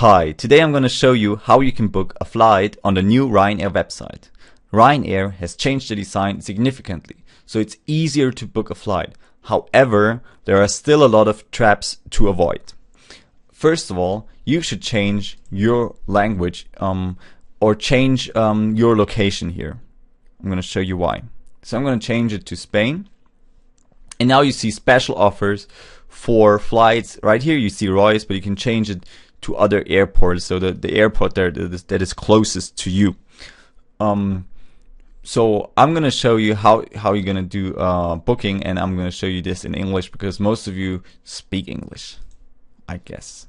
Hi, today I'm going to show you how you can book a flight on the new Ryanair website. Ryanair has changed the design significantly, so it's easier to book a flight. However, there are still a lot of traps to avoid. First of all, you should change your language or change your location here. I'm going to show you why. So I'm going to change it to Spain. And now you see special offers for flights. Right here you see Royce, but you can change it to other airports, so the airport there that is closest to you. So I'm gonna show you how you're gonna do booking, and I'm gonna show you this in English because most of you speak English, I guess.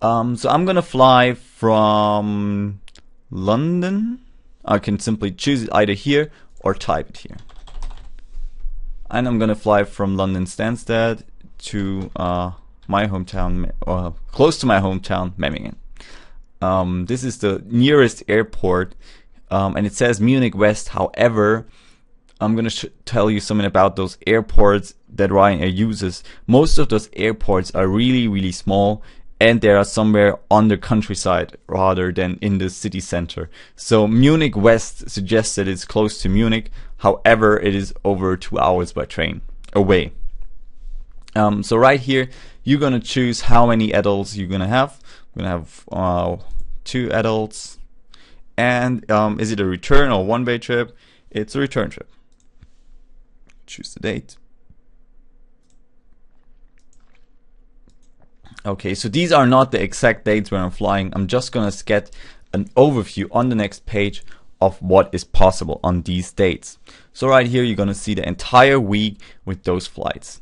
So I'm gonna fly from London. I can simply choose it either here or type it here. And I'm gonna fly from London Stansted to my hometown, close to my hometown, Memmingen. This is the nearest airport, and it says Munich West. However, I'm gonna tell you something about those airports that Ryanair uses. Most of those airports are really small, and they are somewhere on the countryside rather than in the city center. So Munich West suggests that it's close to Munich. However, it is over 2 hours by train away. So right here, you're gonna choose how many adults you're gonna have. I'm gonna have 2 adults. And is it a return or one-way trip? It's a return trip. Choose the date. Okay, so these are not the exact dates where I'm flying. I'm just gonna get an overview on the next page of what is possible on these dates. So right here, you're gonna see the entire week with those flights.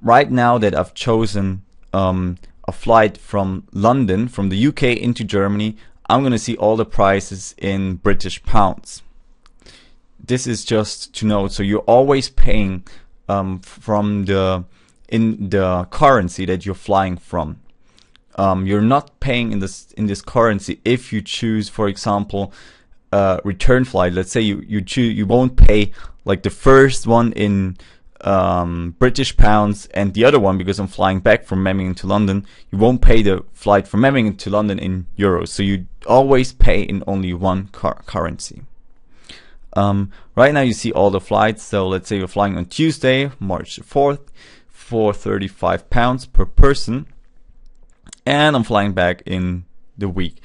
Right now that I've chosen a flight from London, from the UK into Germany, I'm gonna see all the prices in British pounds. This is just to know, so you're always paying in the currency that you're flying from. You're not paying in this currency if you choose, for example, return flight. Let's say you won't pay like the first one in British pounds and the other one, because I'm flying back from Memmingen to London, you won't pay the flight from Memmingen to London in euros. So you always pay in only one currency. Right now you see all the flights. So let's say you're flying on Tuesday, March 4th, for £35 per person, and I'm flying back in the week.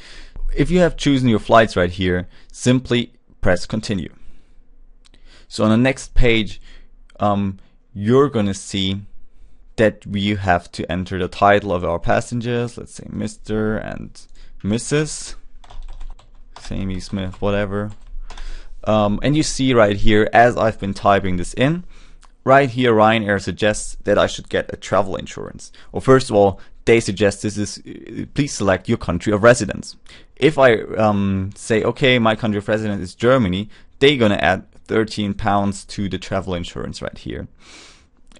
If you have chosen your flights right here, simply press continue. So on the next page, you're gonna see that we have to enter the title of our passengers. Let's say Mr. and Mrs. Sammy Smith, whatever. And you see right here, as I've been typing this in, right here Ryanair suggests that I should get a travel insurance. Well, first of all, they suggest this is please select your country of residence. If I say, okay, my country of residence is Germany, they're gonna add £13 to the travel insurance right here,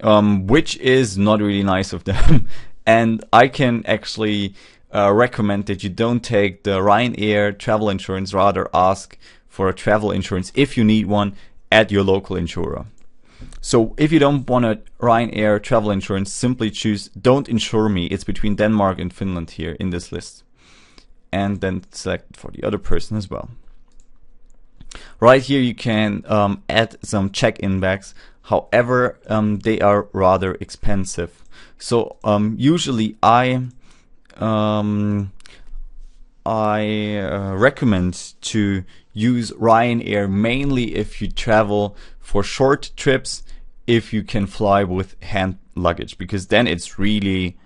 which is not really nice of them. And I can actually recommend that you don't take the Ryanair travel insurance, rather ask for a travel insurance if you need one at your local insurer. So if you don't want a Ryanair travel insurance, simply choose don't insure me. It's between Denmark and Finland here in this list, and then select for the other person as well. Right here you can add some check-in bags. However, they are rather expensive. So usually I recommend to use Ryanair mainly if you travel for short trips, if you can fly with hand luggage, because then it's really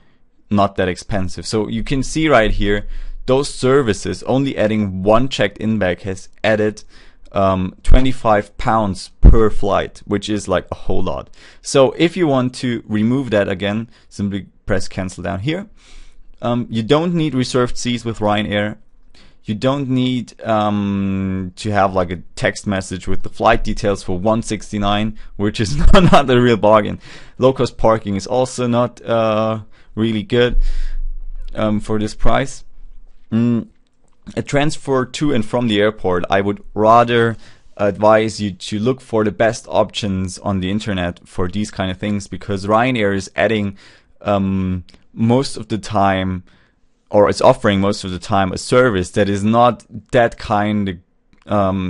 not that expensive. So you can see right here, those services, only adding one checked-in bag has added £25 per flight, which is like a whole lot. So if you want to remove that again, simply press cancel down here. You don't need reserved seats with Ryanair. You don't need to have like a text message with the flight details for $169, which is not a real bargain. Low-cost parking is also not really good for this price. A transfer to and from the airport, I would rather advise you to look for the best options on the internet for these kind of things, because Ryanair is adding most of the time or it's offering most of the time a service that is not that kind of,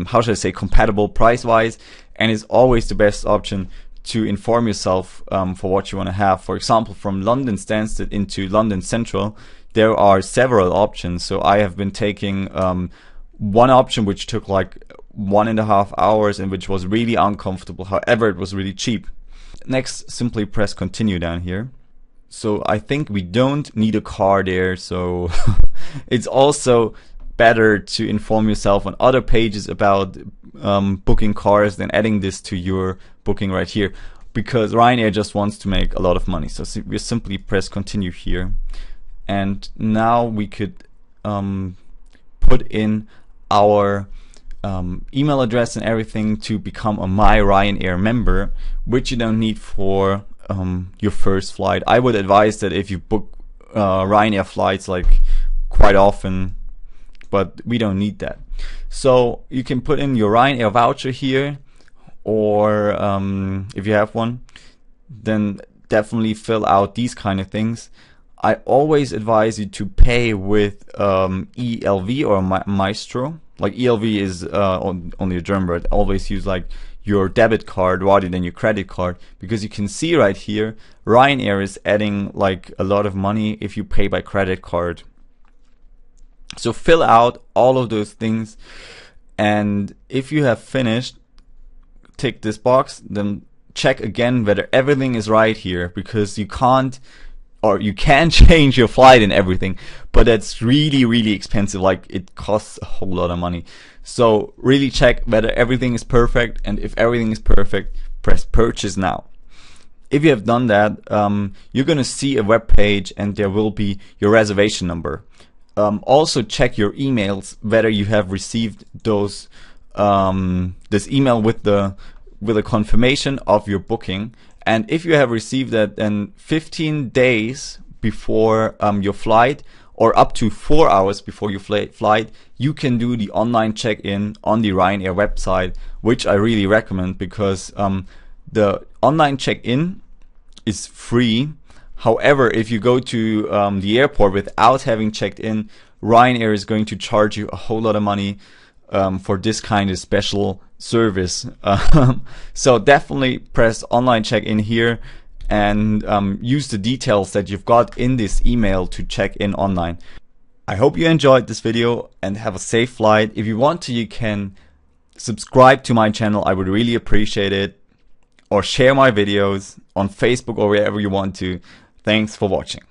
how should I say, compatible price-wise, and is always the best option to inform yourself for what you want to have. For example, from London Stansted into London Central, there are several options. So I have been taking one option which took like 1.5 hours and which was really uncomfortable. However, it was really cheap. Next, simply press continue down here. So I think we don't need a car there. So it's also better to inform yourself on other pages about booking cars than adding this to your booking right here, because Ryanair just wants to make a lot of money. So we simply press continue here, and now we could put in our email address and everything to become a My Ryanair member, which you don't need for your first flight. I would advise that if you book Ryanair flights like quite often, but we don't need that. So you can put in your Ryanair voucher here, or if you have one, then definitely fill out these kind of things. I always advise you to pay with ELV or Maestro. Like ELV is only a German word. Always use like your debit card rather than your credit card, because you can see right here Ryanair is adding like a lot of money if you pay by credit card. So fill out all of those things, and if you have finished, tick this box, then check again whether everything is right here, because you can't, or you can change your flight and everything, but that's really expensive. Like, it costs a whole lot of money. So really check whether everything is perfect, and if everything is perfect, press purchase now. If you have done that, you're gonna see a web page and there will be your reservation number. Also check your emails whether you have received those this email with the confirmation of your booking, and if you have received that, then 15 days before your flight, or up to 4 hours before your flight, you can do the online check-in on the Ryanair website, which I really recommend, because the online check-in is free. However, if you go to the airport without having checked in, Ryanair is going to charge you a whole lot of money for this kind of special service. So definitely press online check-in here, and use the details that you've got in this email to check in online. I hope you enjoyed this video and have a safe flight. If you want to, you can subscribe to my channel. I would really appreciate it. Or share my videos on Facebook or wherever you want to. Thanks for watching.